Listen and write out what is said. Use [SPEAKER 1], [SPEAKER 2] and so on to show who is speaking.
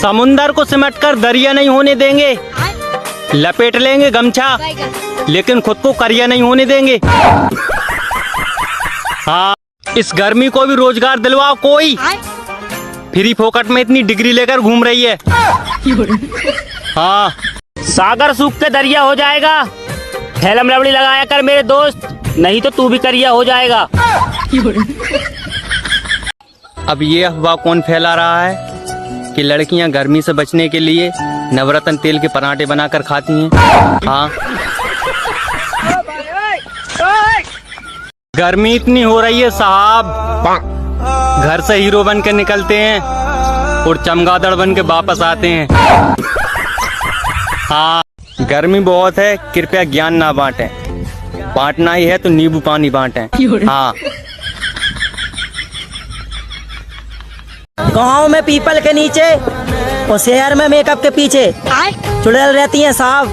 [SPEAKER 1] समुंदर को सिमटकर दरिया नहीं होने देंगे, लपेट लेंगे गमछा, लेकिन खुद को करिया नहीं होने देंगे। हाँ, इस गर्मी को भी रोजगार दिलवाओ कोई। फ्री फोकट में इतनी डिग्री लेकर घूम रही है। हाँ,
[SPEAKER 2] सागर सूख के दरिया हो जाएगा। थैलम लवड़ी लगाया कर मेरे दोस्त, नहीं तो तू भी करिया हो जाएगा।
[SPEAKER 1] अब ये अफवाह कौन फैला रहा है कि लड़कियां गर्मी से बचने के लिए नवरत्न तेल के पराठे बनाकर खाती हैं? हाँ, गर्मी इतनी हो रही है साहब, घर से हीरो बन के निकलते हैं और चमगादड़ बन के वापस आते हैं। हाँ, गर्मी बहुत है, कृपया ज्ञान ना बांटें, बांटना ही है तो नींबू पानी बांटें। हाँ,
[SPEAKER 3] गाँव में पीपल के नीचे और शहर में मेकअप के पीछे चुड़ैल रहती हैं साहब।